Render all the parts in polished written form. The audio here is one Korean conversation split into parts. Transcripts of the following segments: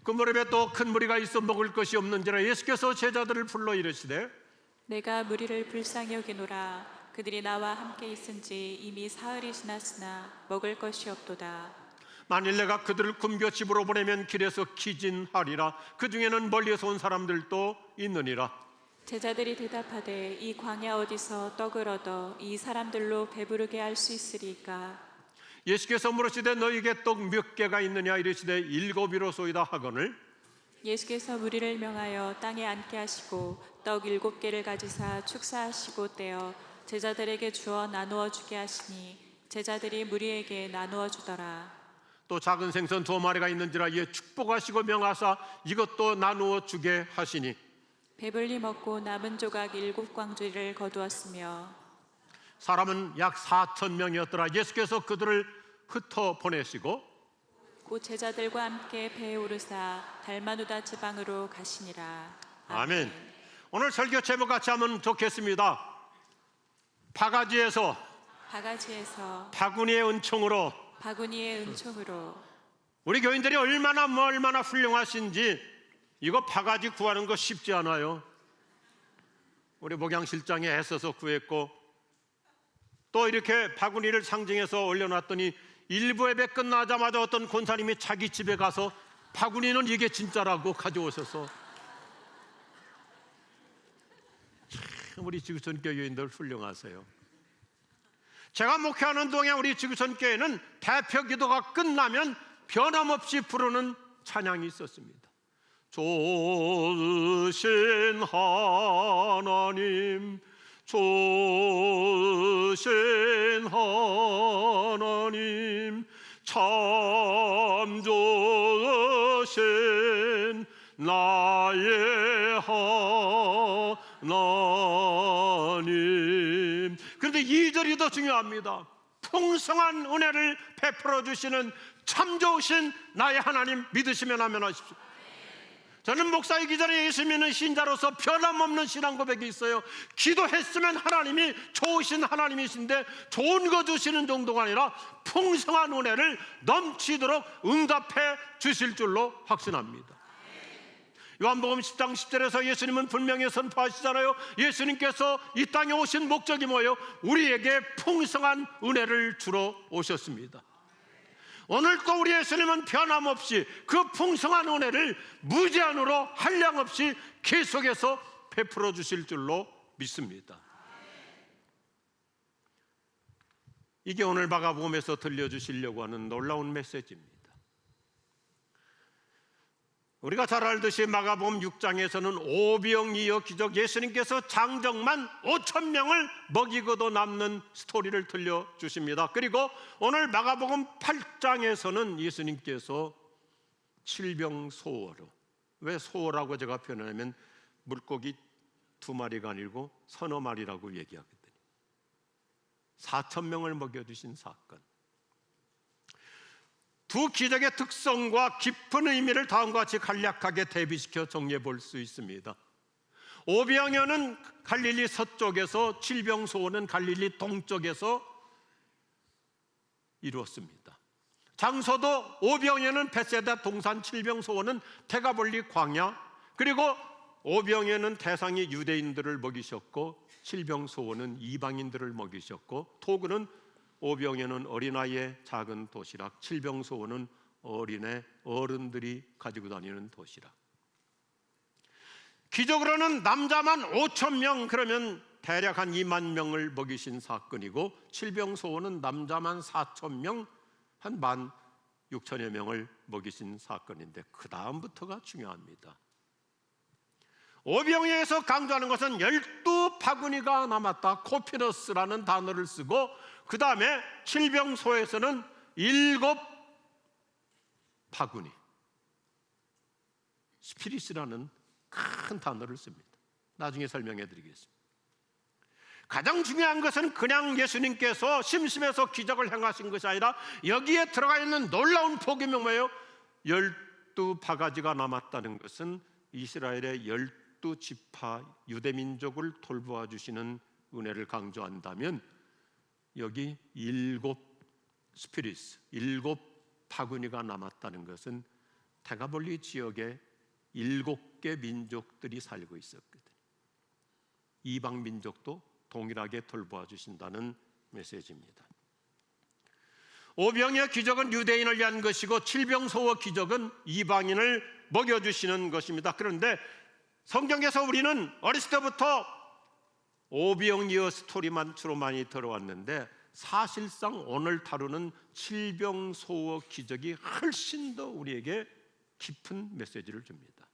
그 무렵에 또 큰 무리가 있어 먹을 것이 없는지라 예수께서 제자들을 불러 이르시되 내가 무리를 불쌍히 여기노라. 그들이 나와 함께 있은지 이미 사흘이 지났으나 먹을 것이 없도다. 만일 내가 그들을 굶겨 집으로 보내면 길에서 기진하리라. 그 중에는 멀리서 온 사람들도 있느니라. 제자들이 대답하되 이 광야 어디서 떡을 얻어 이 사람들로 배부르게 할 수 있으리까? 예수께서 물으시되 너희에게 떡 몇 개가 있느냐 이르시되 7이로소이다 하거늘 예수께서 무리를 명하여 땅에 앉게 하시고 떡 7개를 가지사 축사하시고 떼어 제자들에게 주어 나누어 주게 하시니 제자들이 무리에게 나누어 주더라. 또 작은 생선 2마리가 있는지라 이에 축복하시고 명하사 이것도 나누어 주게 하시니 배불리 먹고 남은 조각 7광주리를 거두었으며 사람은 약 4,000명이었더라. 예수께서 그들을 흩어 보내시고 곧 제자들과 함께 배에 오르사 달마누다 지방으로 가시니라. 아멘. 오늘 설교 제목 같이 하면 좋겠습니다. 바가지에서 바구니의 은총으로. 바구니의 은총으로. 우리 교인들이 얼마나 훌륭하신지 이거 바가지 구하는 거 쉽지 않아요. 우리 목양실장이 애써서 구했고 또 이렇게 바구니를 상징해서 올려놨더니 일부 예배 끝나자마자 어떤 권사님이 자기 집에 가서 바구니는 이게 진짜라고 가져오셔서 참 우리 지구촌 교회인들 훌륭하세요. 제가 목회하는 동안 우리 지구촌 교회는 대표 기도가 끝나면 변함없이 부르는 찬양이 있었습니다. 좋으신 하나님, 좋으신 하나님, 참 좋으신 나의 하나님. 그런데 2절이 더 중요합니다. 풍성한 은혜를 베풀어 주시는 참 좋으신 나의 하나님 믿으시면 아멘하십시오. 저는 목사이기 전에 예수 믿는 신자로서 변함없는 신앙 고백이 있어요. 기도했으면 하나님이 좋으신 하나님이신데 좋은 거 주시는 정도가 아니라 풍성한 은혜를 넘치도록 응답해 주실 줄로 확신합니다. 요한복음 10장 10절에서 예수님은 분명히 선포하시잖아요. 예수님께서 이 땅에 오신 목적이 뭐예요? 우리에게 풍성한 은혜를 주러 오셨습니다. 오늘 또 우리 예수님은 변함없이 그 풍성한 은혜를 무제한으로 한량없이 계속해서 베풀어 주실 줄로 믿습니다. 이게 오늘 마가복음에서 들려주시려고 하는 놀라운 메시지입니다. 우리가 잘 알듯이 마가복음 6장에서는 오병이어 기적, 예수님께서 장정만 5,000명을 먹이고도 남는 스토리를 들려주십니다. 그리고 오늘 마가복음 8장에서는 예수님께서 칠병소어로, 왜 소어라고 제가 표현하면 물고기 2마리가 아니고 서너 마리라고 얘기하거든요. 4,000명을 먹여주신 사건. 두 기적의 특성과 깊은 의미를 다음과 같이 간략하게 대비시켜 정리해 볼 수 있습니다. 오병이어는 갈릴리 서쪽에서, 칠병소어는 갈릴리 동쪽에서 이루었습니다. 장소도 오병이어는 벳세다 동산, 칠병소어는 테가볼리 광야, 그리고 오병이어는 대상이 유대인들을 먹이셨고 칠병소어는 이방인들을 먹이셨고, 토구는 오병이어는 어린아이의 작은 도시락, 칠병소어는 어른들이 가지고 다니는 도시락. 기적으로는 남자만 5,000명, 그러면 대략 한 2만 명을 먹이신 사건이고, 칠병소어는 남자만 4,000명, 한 16,000여 명을 먹이신 사건인데 그 다음부터가 중요합니다. 오병이어에서 강조하는 것은 12바구니가 남았다, 코피너스라는 단어를 쓰고, 그 다음에 칠병소에서는 7바구니, 스피릿이라는 큰 단어를 씁니다. 나중에 설명해 드리겠습니다. 가장 중요한 것은 그냥 예수님께서 심심해서 기적을 행하신 것이 아니라 여기에 들어가 있는 놀라운 복음이 뭐예요? 12바가지가 남았다는 것은 이스라엘의 12지파 유대민족을 돌보아 주시는 은혜를 강조한다면, 여기 7 스피릿, 7바구니가 남았다는 것은 대가볼리 지역에 7개 민족들이 살고 있었거든요. 이방 민족도 동일하게 돌보아 주신다는 메시지입니다. 오병이어 기적은 유대인을 위한 것이고 칠병소어 기적은 이방인을 먹여주시는 것입니다. 그런데 성경에서 우리는 어렸을 때부터 오병이어 스토리만 주로 많이 들어왔는데 사실상 오늘 다루는 칠병소어 기적이 훨씬 더 우리에게 깊은 메시지를 줍니다.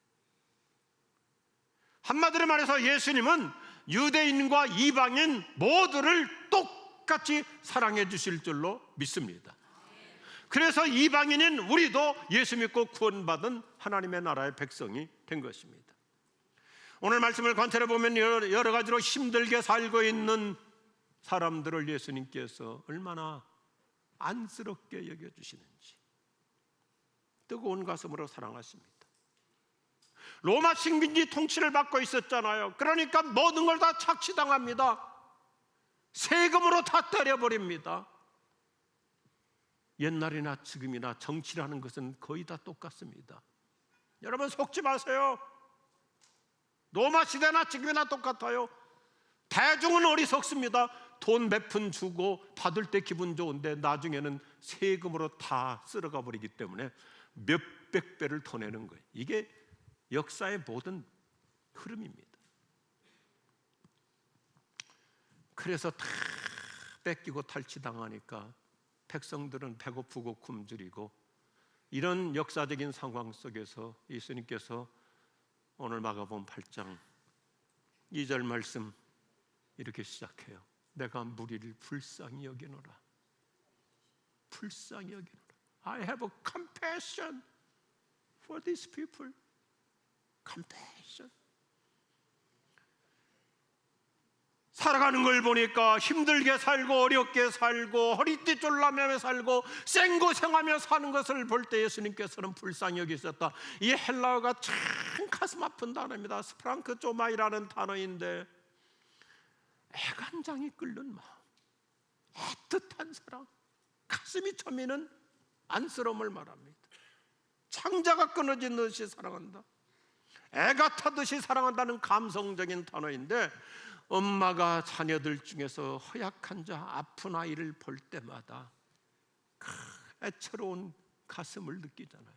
한마디로 말해서 예수님은 유대인과 이방인 모두를 똑같이 사랑해 주실 줄로 믿습니다. 그래서 이방인인 우리도 예수 믿고 구원받은 하나님의 나라의 백성이 된 것입니다. 오늘 말씀을 관찰해 보면 여러 가지로 힘들게 살고 있는 사람들을 예수님께서 얼마나 안쓰럽게 여겨주시는지 뜨거운 가슴으로 사랑하십니다. 로마 식민지 통치를 받고 있었잖아요. 그러니까 모든 걸 다 착취당합니다. 세금으로 다 때려버립니다. 옛날이나 지금이나 정치라는 것은 거의 다 똑같습니다. 여러분 속지 마세요. 로마 시대나 지금이나 똑같아요. 대중은 어리석습니다. 돈 몇 푼 주고 받을 때 기분 좋은데 나중에는 세금으로 다 쓸어가 버리기 때문에 몇백 배를 더 내는 거예요. 이게 역사의 모든 흐름입니다. 그래서 다 뺏기고 탈취당하니까 백성들은 배고프고 굶주리고, 이런 역사적인 상황 속에서 예수님께서 오늘 마가복음 8장 2절 말씀 이렇게 시작해요. 내가 무리를 불쌍히 여기노라. 불쌍히 여기노라. I have a compassion for these people. compassion. 살아가는 걸 보니까 힘들게 살고 어렵게 살고 허리띠 졸라매며 살고 생고생하며 사는 것을 볼 때 예수님께서는 불쌍히 여기셨다. 이 헬라어가 참 가슴 아픈 단어입니다. 스프랑크 조마이라는 단어인데 애간장이 끓는 마음, 애틋한 사랑, 가슴이 터미는 안쓰러움을 말합니다. 창자가 끊어진 듯이 사랑한다. 애가 타듯이 사랑한다는 감성적인 단어인데, 엄마가 자녀들 중에서 허약한 자, 아픈 아이를 볼 때마다 애처로운 가슴을 느끼잖아요.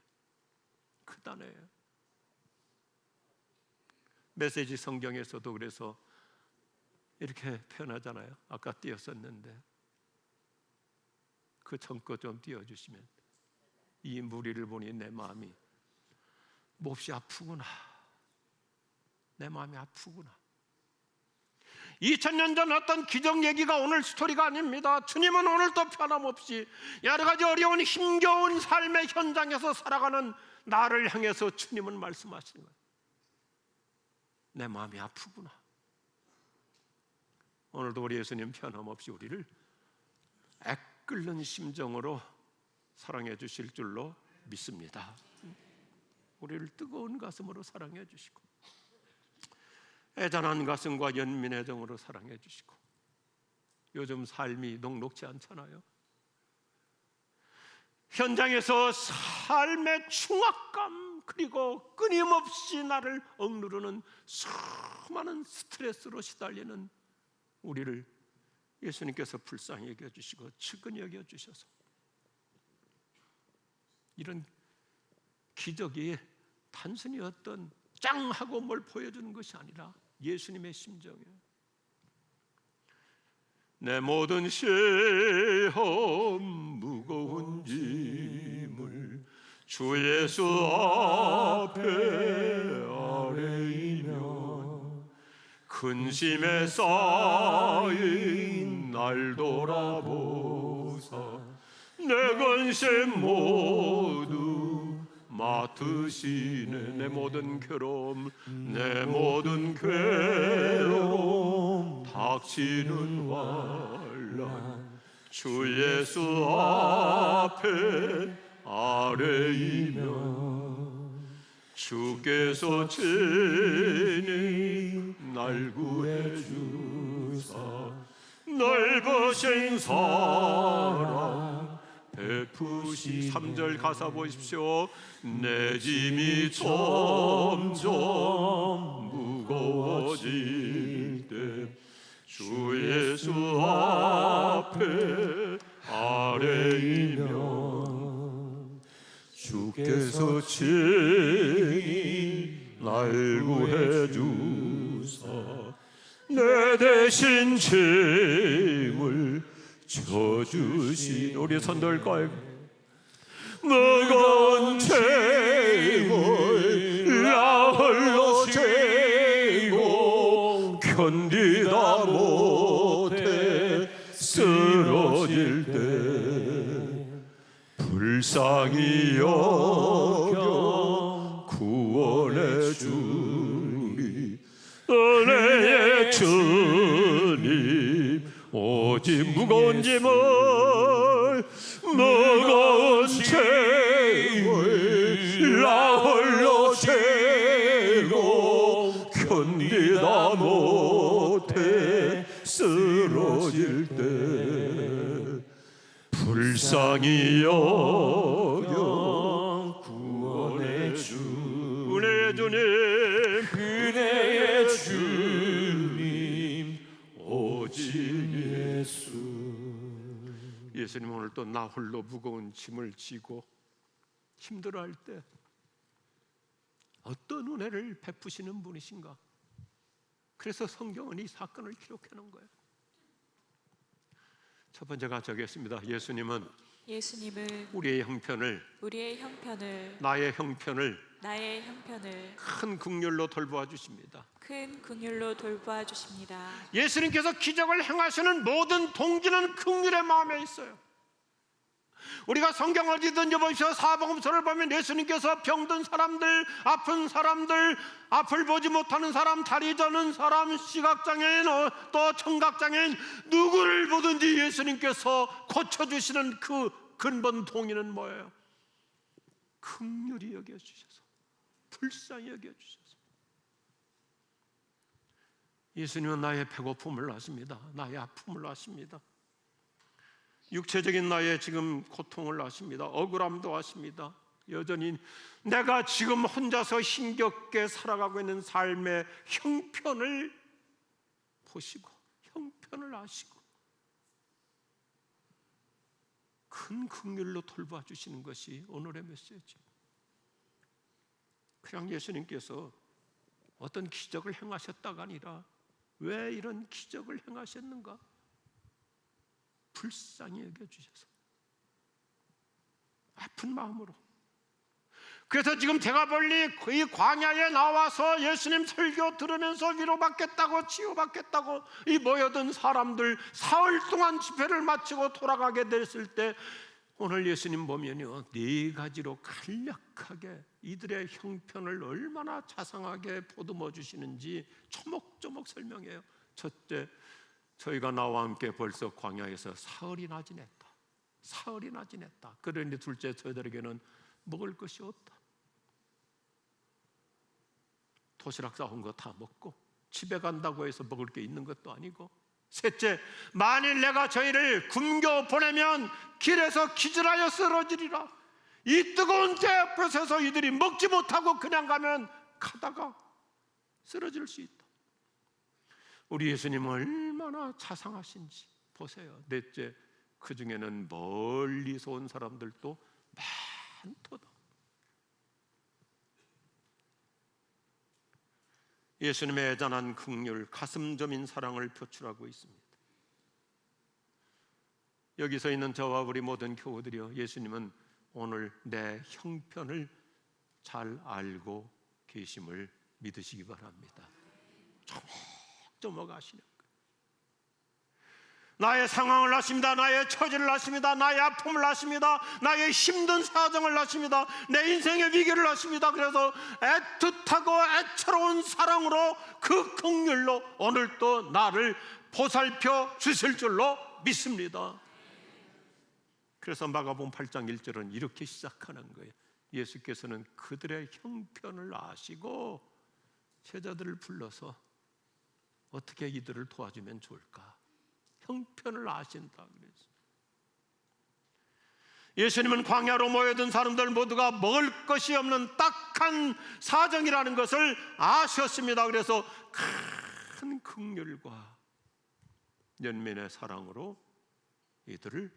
그 단어예요. 메시지 성경에서도 그래서 이렇게 표현하잖아요. 아까 띄었었는데 그 전거 좀 띄워주시면, 이 무리를 보니 내 마음이 몹시 아프구나. 내 마음이 아프구나. 2000년 전 어떤 기적 얘기가 오늘 스토리가 아닙니다. 주님은 오늘도 변함없이 여러 가지 어려운 힘겨운 삶의 현장에서 살아가는 나를 향해서 주님은 말씀하시는 거예요. 내 마음이 아프구나. 오늘도 우리 예수님 변함없이 우리를 애끓는 심정으로 사랑해 주실 줄로 믿습니다. 우리를 뜨거운 가슴으로 사랑해 주시고 애잔한 가슴과 연민의 정으로 사랑해 주시고, 요즘 삶이 녹록지 않잖아요. 현장에서 삶의 충악감 그리고 끊임없이 나를 억누르는 수많은 스트레스로 시달리는 우리를 예수님께서 불쌍히 여겨주시고 측은히 여겨주셔서 이런 기적이 단순히 어떤 짱하고 뭘 보여주는 것이 아니라 예수님의 심정이에요. 내 모든 시험 무거운 짐을 주 예수 앞에 아뢰이며 근심에 쌓인 날 돌아보사 내 근심 모두 맡으시네. 내 모든 괴로움, 내 모든 괴로움 닥치는 환난 주 예수 앞에 아뢰이며 주께서 친히 날 구해 주사 넓으신 사랑 베푸시 보시네. 3절 가사 보십시오. 내 짐이 점점 무거워질 때 주 예수 앞에 아뢰이면 주께서 친히 날 구해 주사 내 대신 짐을 져주신 우리 선들까요? 무거운 짐을 나 홀로 지고 견디다 못해 쓰러질 때 불쌍히 여겨 구원해 주리 은혜의 주님 오직 무거운 짐을 나 홀로 지고 견디다 못해 쓰러질 때 불쌍히 여겨 구원해 주 은혜의 주님 은혜의 주님 오직 예수님 오늘 또 나 홀로 무거운 짐을 지고 힘들어할 때 어떤 은혜를 베푸시는 분이신가? 그래서 성경은 이 사건을 기록해 놓은 거예요. 첫 번째가 저기였습니다. 예수님은 우리의 형편을 나의 형편을 큰 긍휼로 돌보아 주십니다. 예수님께서 기적을 행하시는 모든 동기는 긍휼의 마음에 있어요. 우리가 성경 어디든지 보십시오. 사복음서를 보면 예수님께서 병든 사람들, 아픈 사람들, 앞을 보지 못하는 사람, 다리 저는 사람, 시각장애인, 또 청각장애인 누구를 보든지 예수님께서 고쳐주시는 그 근본 동의는 뭐예요? 긍휼히 여겨주셔서, 불쌍히 여겨주셔서. 예수님은 나의 배고픔을 아십니다. 나의 아픔을 아십니다. 육체적인 나의 지금 고통을 아십니다. 억울함도 아십니다. 여전히 내가 지금 혼자서 힘겹게 살아가고 있는 삶의 형편을 보시고 형편을 아시고 큰 긍휼로 돌봐 주시는 것이 오늘의 메시지. 그냥 예수님께서 어떤 기적을 행하셨다가 아니라 왜 이런 기적을 행하셨는가? 불쌍히 여겨주셔서 아픈 마음으로. 그래서 지금 대가벌리 이 광야에 나와서 예수님 설교 들으면서 위로받겠다고 치유받겠다고 이 모여든 사람들 사흘 동안 집회를 마치고 돌아가게 됐을 때 오늘 예수님 보면요, 네 가지로 간략하게 이들의 형편을 얼마나 자상하게 보듬어 주시는지 조목조목 설명해요. 첫째, 저희가 나와 함께 벌써 광야에서 사흘이나 지냈다. 사흘이나 지냈다. 그러니 둘째, 저희들에게는 먹을 것이 없다. 도시락 싸온 거 다 먹고 집에 간다고 해서 먹을 게 있는 것도 아니고, 셋째, 만일 내가 저희를 굶겨 보내면 길에서 기절하여 쓰러지리라. 이 뜨거운 때 앞에 서서 이들이 먹지 못하고 그냥 가면 가다가 쓰러질 수 있다. 우리 예수님 얼마나 자상하신지 보세요. 넷째, 그 중에는 멀리서 온 사람들도 많도다. 예수님의 애잔한 긍휼, 가슴 저민 사랑을 표출하고 있습니다. 여기서 있는 저와 우리 모든 교우들이요, 예수님은 오늘 내 형편을 잘 알고 계심을 믿으시기 바랍니다. 조목조목 아시는 거예요. 나의 상황을 아십니다. 나의 처지를 아십니다. 나의 아픔을 아십니다. 나의 힘든 사정을 아십니다. 내 인생의 위기를 아십니다. 그래서 애틋하고 애처로운 사랑으로 그 긍휼로 오늘 또 나를 보살펴 주실 줄로 믿습니다. 그래서 마가복음 8장 1절은 이렇게 시작하는 거예요. 예수께서는 그들의 형편을 아시고 제자들을 불러서 어떻게 이들을 도와주면 좋을까? 형편을 아신다 그랬어요. 예수님은 광야로 모여든 사람들 모두가 먹을 것이 없는 딱한 사정이라는 것을 아셨습니다. 그래서 큰 긍휼과 연민의 사랑으로 이들을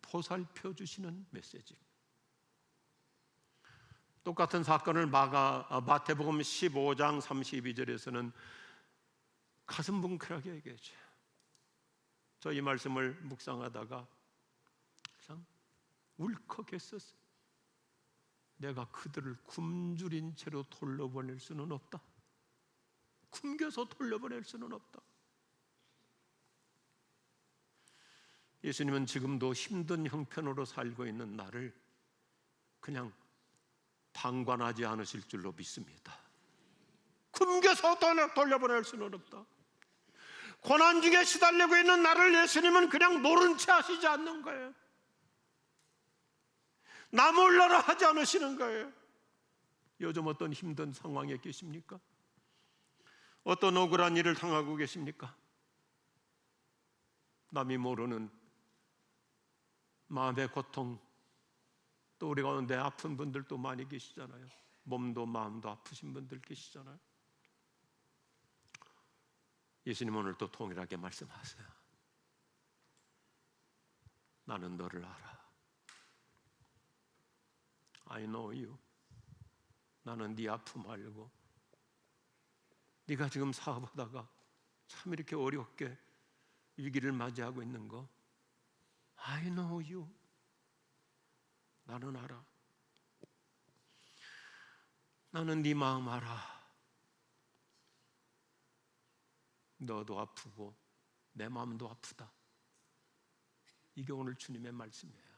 보살펴 주시는 메시지입니다. 똑같은 사건을 마태복음 15장 32절에서는 가슴 뭉클하게 얘기하죠. 저 이 말씀을 묵상하다가 그냥 울컥했었어요. 내가 그들을 굶주린 채로 돌려보낼 수는 없다. 굶겨서 돌려보낼 수는 없다. 예수님은 지금도 힘든 형편으로 살고 있는 나를 그냥 방관하지 않으실 줄로 믿습니다. 굶겨서 돌려보낼 수는 없다. 고난 중에 시달리고 있는 나를 예수님은 그냥 모른 채 하시지 않는 거예요. 나 몰라라 하지 않으시는 거예요. 요즘 어떤 힘든 상황에 계십니까? 어떤 억울한 일을 당하고 계십니까? 남이 모르는 마음의 고통, 또 우리 가운데 아픈 분들도 많이 계시잖아요. 몸도 마음도 아프신 분들 계시잖아요. 예수님 오늘 또 동일하게 말씀하세요. 나는 너를 알아. I know you. 나는 네 아픔 알고, 네가 지금 사업하다가 참 이렇게 어렵게 위기를 맞이하고 있는 거 I know you. 나는 알아. 나는 네 마음 알아. 너도 아프고 내 마음도 아프다. 이게 오늘 주님의 말씀이에요.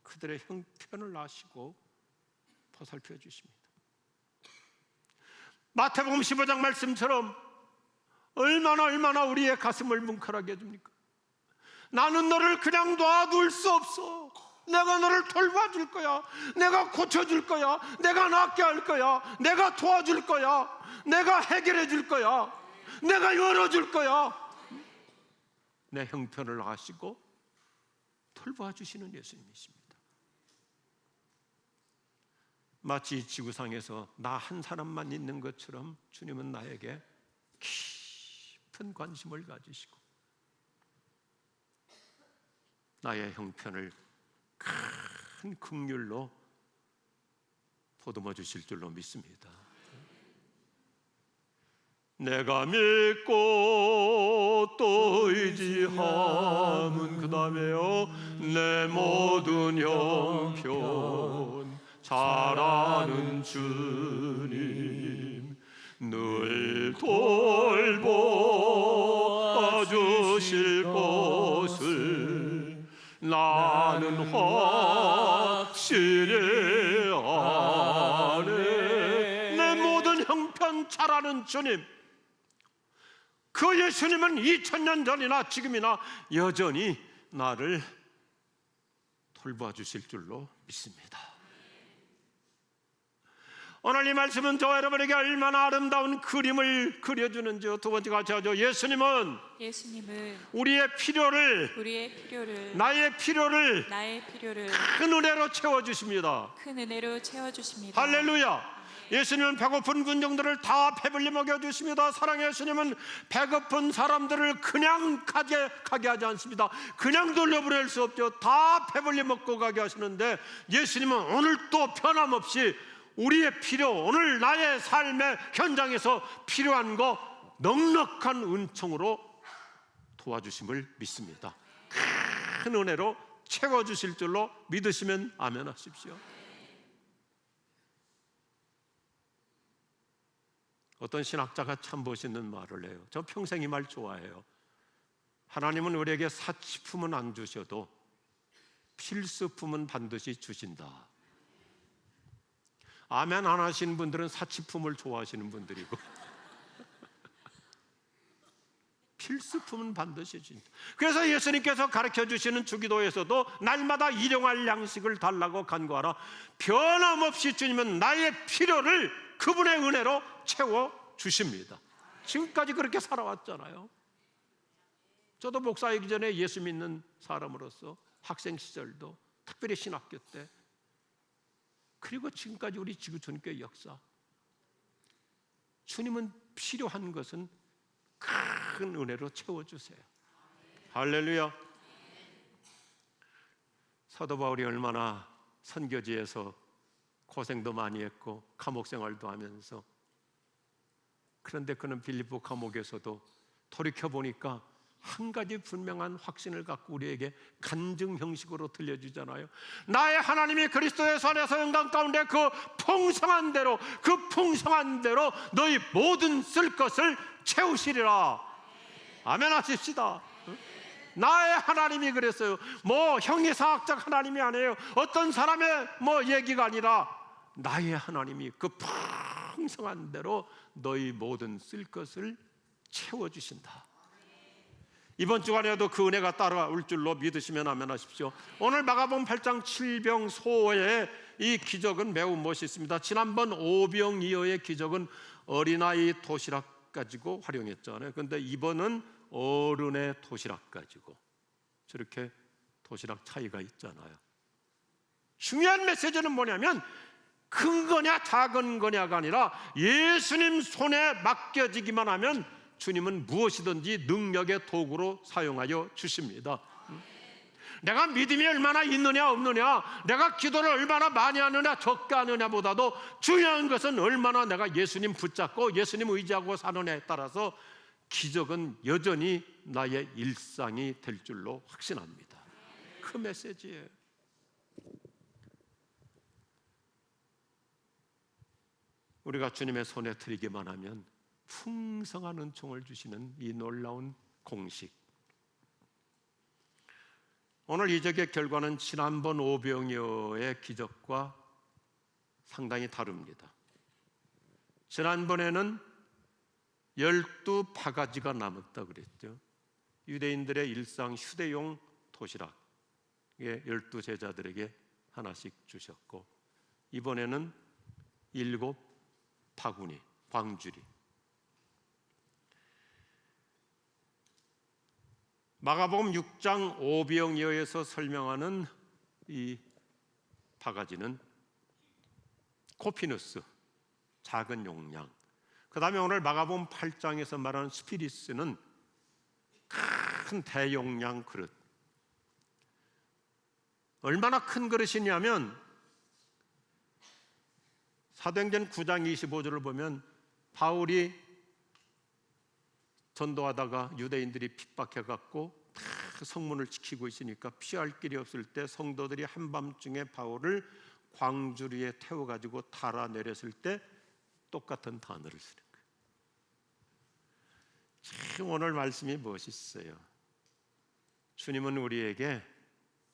그들의 형편을 아시고 보살펴 주십니다. 마태복음 15장 말씀처럼 얼마나 우리의 가슴을 뭉클하게 해줍니까? 나는 너를 그냥 놔둘 수 없어. 내가 너를 돌봐줄 거야. 내가 고쳐줄 거야. 내가 낫게 할 거야. 내가 도와줄 거야. 내가 해결해 줄 거야. 내가 열어줄 거야. 내 형편을 아시고 돌봐주시는 예수님이십니다. 마치 지구상에서 나 한 사람만 있는 것처럼 주님은 나에게 깊은 관심을 가지시고 나의 형편을 큰 긍휼로 보듬어 주실 줄로 믿습니다. 내가 믿고 또 의지함은 그 다음에요, 내 모든 형편 잘 아는 주님 늘 돌보아 주실 것을 나는 확실히 아네. 내 모든 형편 잘 아는 주님, 그 예수님은 2000년 전이나 지금이나 여전히 나를 돌봐 주실 줄로 믿습니다. 오늘 이 말씀은 저와 여러분에게 얼마나 아름다운 그림을 그려주는지요. 두 번째 같이 하죠. 예수님은 우리의 필요를 나의 필요를 큰 은혜로 채워주십니다. 할렐루야. 예수님은 배고픈 군중들을 다 배불리 먹여주십니다. 사랑의 예수님은 배고픈 사람들을 그냥 가게 하지 않습니다. 그냥 돌려보낼 수 없죠. 다 배불리 먹고 가게 하시는데 예수님은 오늘 또 변함없이 우리의 필요, 오늘 나의 삶의 현장에서 필요한 거 넉넉한 은총으로 도와주심을 믿습니다. 큰 은혜로 채워주실 줄로 믿으시면 아멘 하십시오. 어떤 신학자가 참 멋있는 말을 해요. 저 평생 이 말 좋아해요. 하나님은 우리에게 사치품은 안 주셔도 필수품은 반드시 주신다. 아멘 안 하시는 분들은 사치품을 좋아하시는 분들이고 필수품은 반드시 주신다. 그래서 예수님께서 가르쳐 주시는 주기도에서도 날마다 일용할 양식을 달라고 간구하라. 변함없이 주님은 나의 필요를 그분의 은혜로 채워주십니다. 지금까지 그렇게 살아왔잖아요. 저도 목사이기 전에 예수 믿는 사람으로서 학생 시절도 특별히 신학교 때, 그리고 지금까지 우리 지구촌교회 역사, 주님은 필요한 것은 큰 은혜로 채워주세요. 할렐루야. 사도 바울이 얼마나 선교지에서 고생도 많이 했고 감옥 생활도 하면서, 그런데 그는 빌립보 감옥에서도 돌이켜보니까 한 가지 분명한 확신을 갖고 우리에게 간증 형식으로 들려주잖아요. 나의 하나님이 그리스도의 안에서 영광 가운데 그 풍성한 대로 너희 모든 쓸 것을 채우시리라. 아멘 하십시다. 나의 하나님이 그랬어요. 뭐 형이상학적 하나님이 아니에요. 어떤 사람의 뭐 얘기가 아니라 나의 하나님이 그 풍성한 대로 너희 모든 쓸 것을 채워주신다. 이번 주간에도 그 은혜가 따라올 줄로 믿으시면 아멘 하십시오. 오늘 마가복음 8장 7병소의 이 기적은 매우 멋있습니다. 지난번 오병이어의 기적은 어린아이 도시락 가지고 활용했잖아요. 그런데 이번은 어른의 도시락 가지고, 저렇게 도시락 차이가 있잖아요. 중요한 메시지는 뭐냐면 큰 거냐 작은 거냐가 아니라 예수님 손에 맡겨지기만 하면 주님은 무엇이든지 능력의 도구로 사용하여 주십니다. 내가 믿음이 얼마나 있느냐 없느냐, 내가 기도를 얼마나 많이 하느냐 적게 하느냐보다도 중요한 것은 얼마나 내가 예수님 붙잡고 예수님 의지하고 사느냐에 따라서 기적은 여전히 나의 일상이 될 줄로 확신합니다. 그 메시지예요. 우리가 주님의 손에 드리기만 하면 풍성한 은총을 주시는 이 놀라운 공식. 오늘 이적의 결과는 지난번 오병이어의 기적과 상당히 다릅니다. 지난번에는 12바가지가 남았다 그랬죠. 유대인들의 일상 휴대용 도시락에 12제자들에게 하나씩 주셨고, 이번에는 7바구니, 광주리. 마가복음 6장 오병이어에서 설명하는 이 바가지는 코피누스, 작은 용량. 그 다음에 오늘 마가복음 8장에서 말하는 스피리스는 큰 대용량 그릇. 얼마나 큰 그릇이냐면 사도행전 9장 25절을 보면 바울이 전도하다가 유대인들이 핍박해갖고 다 성문을 지키고 있으니까 피할 길이 없을 때 성도들이 한밤중에 바울을 광주리에 태워가지고 달아내렸을 때 똑같은 단어를 쓰는 거예요. 참 오늘 말씀이 멋있어요. 주님은 우리에게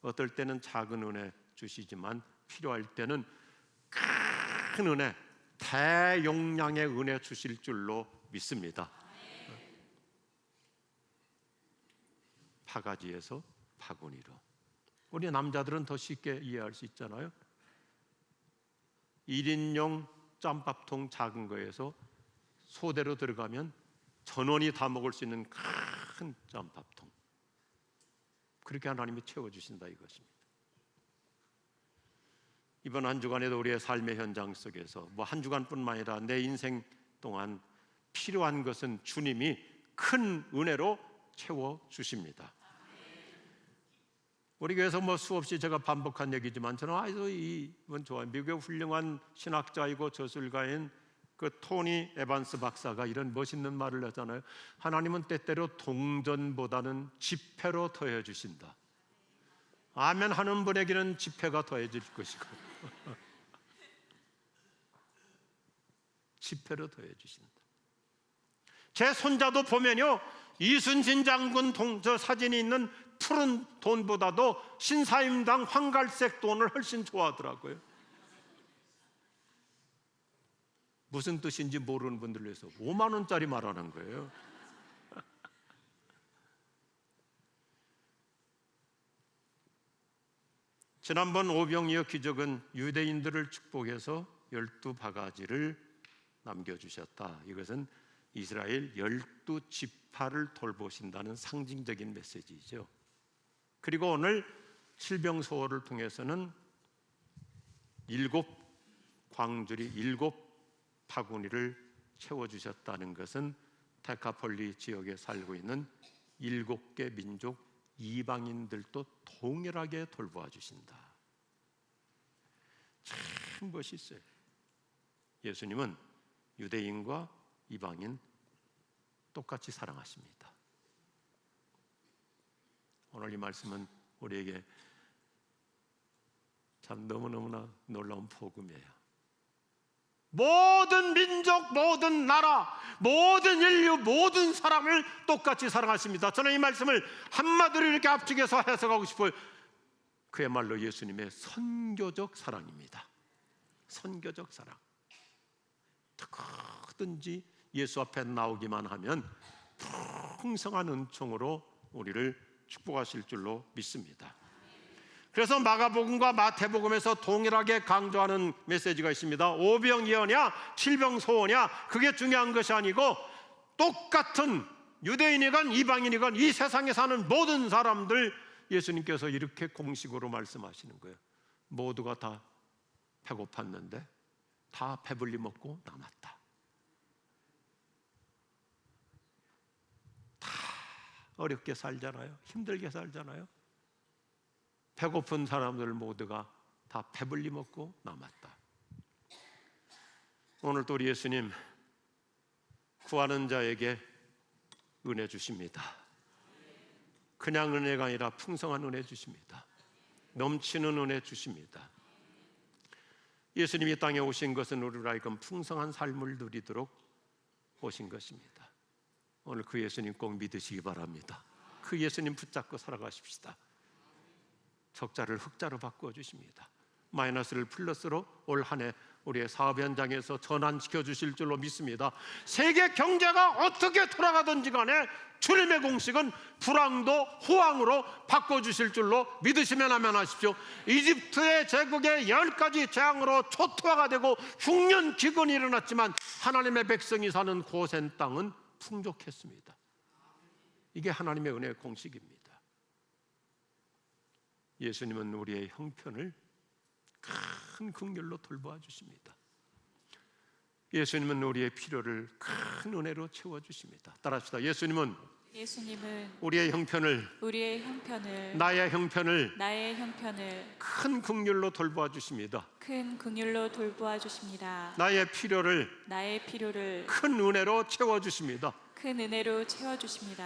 어떨 때는 작은 은혜 주시지만 필요할 때는 큰 은혜, 대용량의 은혜 주실 줄로 믿습니다. 바가지에서 바구니로. 우리 남자들은 더 쉽게 이해할 수 있잖아요. 1인용 짬밥통 작은 거에서 소대로 들어가면 전원이 다 먹을 수 있는 큰 짬밥통. 그렇게 하나님이 채워주신다 이것입니다. 이번 한 주간에도 우리의 삶의 현장 속에서 뭐 한 주간뿐만 아니라 내 인생 동안 필요한 것은 주님이 큰 은혜로 채워주십니다. 우리 교회에서 뭐 수없이 제가 반복한 얘기지만 저는 아주 이분 좋아요. 미국의 훌륭한 신학자이고 저술가인 그 토니 에반스 박사가 이런 멋있는 말을 하잖아요. 하나님은 때때로 동전보다는 지폐로 더해 주신다. 아멘 하는 분에게는 지폐가 더해질 것이고 지폐로 더해 주신다. 제 손자도 보면요, 이순신 장군 저 사진이 있는 푸른 돈보다도 신사임당 황갈색 돈을 훨씬 좋아하더라고요. 무슨 뜻인지 모르는 분들을 위해서 5만 원짜리 말하는 거예요. 지난번 오병이어 기적은 유대인들을 축복해서 12바가지를 남겨주셨다. 이것은 이스라엘 12지파를 돌보신다는 상징적인 메시지죠. 그리고 오늘 칠병소호를 통해서는 7 광주리 7 바구니를 채워주셨다는 것은 데카폴리 지역에 살고 있는 7개 민족 이방인들도 동일하게 돌보아 주신다. 참 멋있어요. 예수님은 유대인과 이방인 똑같이 사랑하십니다. 오늘 이 말씀은 우리에게 참 너무너무나 놀라운 복음이에요. 모든 민족, 모든 나라, 모든 인류, 모든 사람을 똑같이 사랑하십니다. 저는 이 말씀을 한마디로 이렇게 압축해서 해석하고 싶어요. 그야말로 예수님의 선교적 사랑입니다. 선교적 사랑. 누구든지 예수 앞에 나오기만 하면 풍성한 은총으로 우리를 축복하실 줄로 믿습니다. 그래서 마가복음과 마태복음에서 동일하게 강조하는 메시지가 있습니다. 오병이어냐 칠병소호냐 그게 중요한 것이 아니고 똑같은 유대인이건 이방인이건 이 세상에 사는 모든 사람들 예수님께서 이렇게 공식으로 말씀하시는 거예요. 모두가 다 배고팠는데 다 배불리 먹고 남았다. 다 어렵게 살잖아요. 힘들게 살잖아요. 배고픈 사람들 모두가 다 배불리 먹고 남았다. 오늘 또 우리 예수님 구하는 자에게 은혜 주십니다. 그냥 은혜가 아니라 풍성한 은혜 주십니다. 넘치는 은혜 주십니다. 예수님이 땅에 오신 것은 우리로 하여금 풍성한 삶을 누리도록 오신 것입니다. 오늘 그 예수님 꼭 믿으시기 바랍니다. 그 예수님 붙잡고 살아가십시다. 적자를 흑자로 바꾸어 주십니다. 마이너스를 플러스로 올 한 해 우리의 사업 현장에서 전환시켜 주실 줄로 믿습니다. 세계 경제가 어떻게 돌아가든지 간에 주님의 공식은 불황도 호황으로 바꿔주실 줄로 믿으시면 하면 하십시오. 이집트의 제국의 10가지 재앙으로 초토화가 되고 흉년 기근이 일어났지만 하나님의 백성이 사는 고센 땅은 풍족했습니다. 이게 하나님의 은혜의 공식입니다. 예수님은 우리의 형편을 큰 긍휼로 돌보아 주십니다. 예수님은 우리의 필요를 큰 은혜로 채워주십니다. 따라합시다. 예수님은 우리의 형편을 나의 형편을 큰 긍휼로 돌보아 주십니다. 나의 필요를 큰 은혜로 채워주십니다.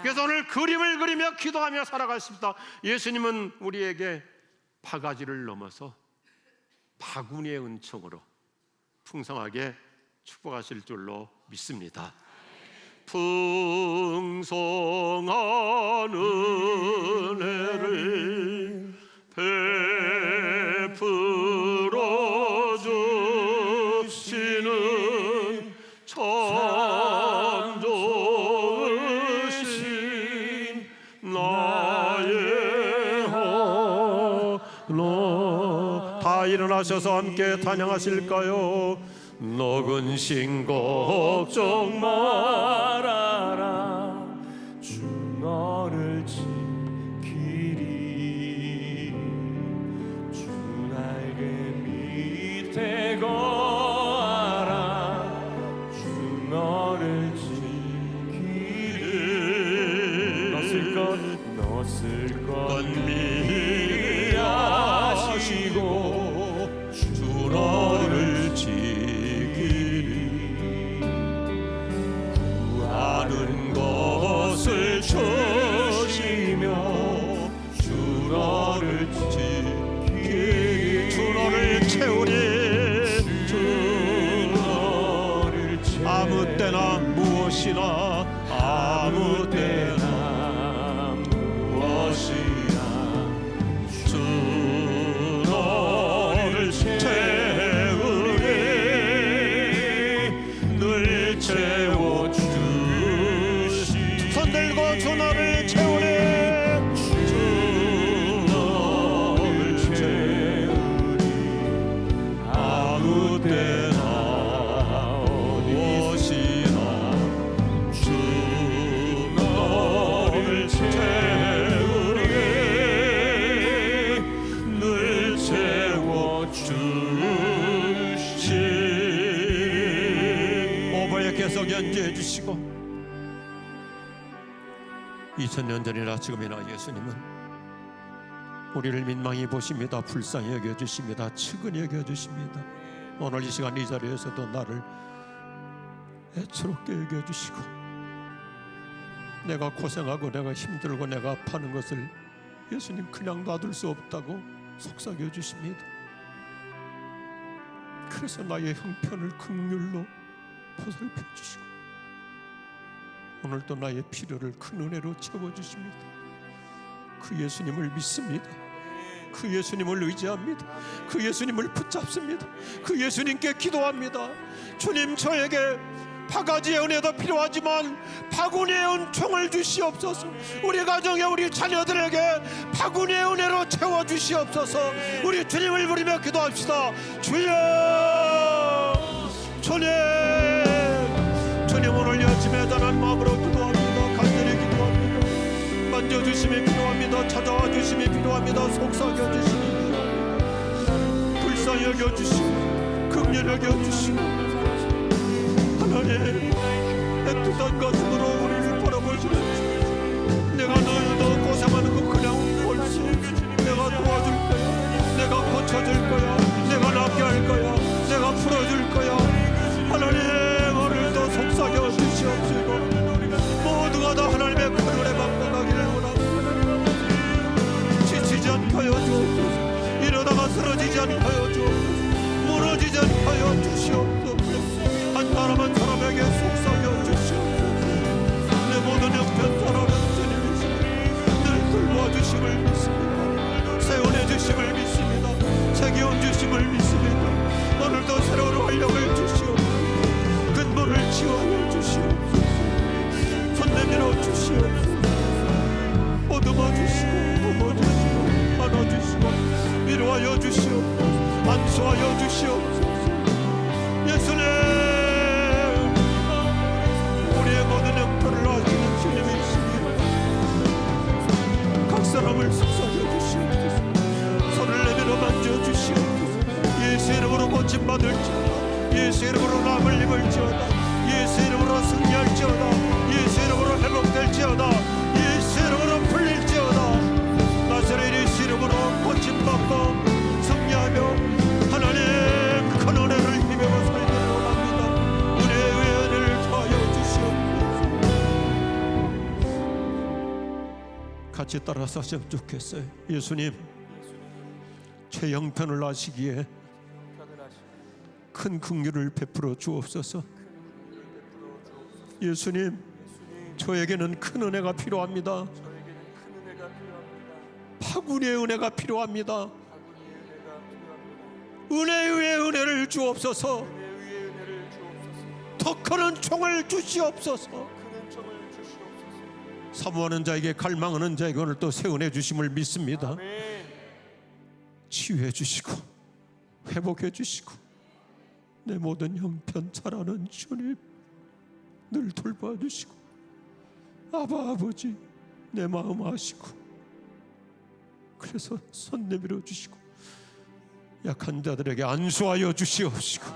그래서 오늘 그림을 그리며 기도하며 살아가십니다. 예수님은 우리에게 바가지를 넘어서 바구니의 은총으로 풍성하게 축복하실 줄로 믿습니다. 풍성한 은혜를 베풀어 주시는 참 좋으신 나의 하나. 다 일어나셔서 함께 찬양하실까요? 너근 신 걱정 말아라. 주 너를 지키리. 주 날개 밑에 거하라. 주 너를 지키리. 넣었을 것 미리 아시고 주 너를 지키리. 구하는 것을 주시며 주 너를 지키리. 주 너를 채우리. 주 너를 채우리. 아무 때나 무엇이나 아무 때나 무엇이나 주 너를 채우리. 늘 채워주시. 손 들고 주 너를 채우리. 주 너를 채우리. 주시 오버에 계속 연주해 주시고 2000년 전이나 지금이나 예수님은 우리를 민망히 보십니다. 불쌍히 여겨주십니다. 측은히 여겨주십니다. 오늘 이 시간 이 자리에서도 나를 애처롭게 여겨주시고 내가 고생하고 내가 힘들고 내가 아파하는 것을 예수님 그냥 놔둘 수 없다고 속삭여 주십니다. 그래서 나의 형편을 긍휼로 보살펴 주시고 오늘도 나의 필요를 큰 은혜로 채워주십니다. 그 예수님을 믿습니다. 그 예수님을 의지합니다. 그 예수님을 붙잡습니다. 그 예수님께 기도합니다. 주님, 저에게 바가지의 은혜도 필요하지만 바구니의 은총을 주시옵소서. 우리 가정에 우리 자녀들에게 바구니의 은혜로 채워주시옵소서. 우리 주님을 부르며 기도합시다. 주여, 주님, 주님 오늘 아침에 단한 마음으로 기도합니다. 간절히 기도합니다. 만져주심이 필요합니다. 찾아와 주심이 필요합니다. 속삭여 주심이 필요합니다. 불쌍히 여겨주시고 긍휼히 여겨주시고 하나님 애틋한 가슴으로 우리를 바라보시는 내가 너희도 고생하는 거 그냥 볼 수 없이 내가 도와줄 거야. 내가 고쳐줄 거야. 내가 낫게 할 거야. 내가 풀어줄 거야. 하나님 오늘도 속삭여 주시옵시고 모두가 다 하나님의 큰 은혜 받고 가기를 원합니다. 지치지 않게 하여 주옵소서. 이러다가 쓰러지지 않게 하여 주옵소서. 무너지지 않게 하여 주시옵소서. 한 사람 한 사람에게 속삭여 주시옵소서. 내 모든 형편 사람은 주님이시니 늘 돌봐주심을 믿습니다. 세운해 주심을 믿습니다. 새 기운 주심을 믿습니다. 오늘도 새로운 활력을 주시옵소서. 근본을 치유하여 주시옵소서. 손 내밀어 주시옵소서. 보듬어 주시고 품어주시고 안아주시고 위로하여 주시옵소서. 안수하여 주시옵소서. 예수님, 우리의 모든 형편을 아시는 주님이시니 각 사람을 속삭여 주시옵소서. 손을 내밀어 만져 주시옵소서. 예수 이름으로 고침받을지어다. 예수 이름으로 남을 입을지어다. 예수 이름으로 승리할지어다. 예수 이름으로 회복될지어다. 예수 이름으로 풀릴지어다. 나사렛 예수 이름으로 고침받고 승리하며 하나님 큰 은혜를 힘입어 살기를 원합니다. 은혜의 은혜를 더하여 주시옵소서. 같이 따라서 하시면 좋겠어요. 예수님, 제 형편을 아시기에 큰 긍휼을 베풀어 주옵소서. 예수님, 저에게는 큰 은혜가 필요합니다. 바구니의 은혜가 필요합니다. 은혜 위에 은혜를 주옵소서. 더 큰 은총을 주시옵소서. 사모하는 자에게 갈망하는 자에게 오늘 또 새 은혜 주심을 믿습니다. 치유해 주시고 회복해 주시고 내 모든 형편 잘 아는 주님 늘 돌봐주시고 아버지 내 마음 아시고 그래서 손 내밀어 주시고 약한 자들에게 안수하여 주시옵시고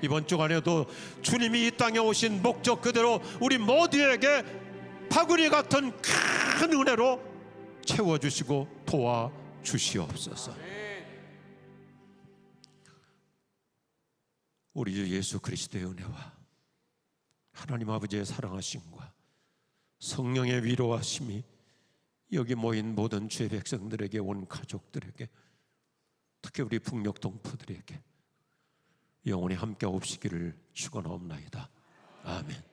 이번 주간에도 주님이 이 땅에 오신 목적 그대로 우리 모두에게 바구니 같은 큰 은혜로 채워주시고 도와주시옵소서. 우리 주 예수 그리스도의 은혜와 하나님 아버지의 사랑하심과 성령의 위로하심이 여기 모인 모든 주의 백성들에게 온 가족들에게 특히 우리 북녘 동포들에게 영원히 함께 없으기를 축원하옵나이다. 아멘.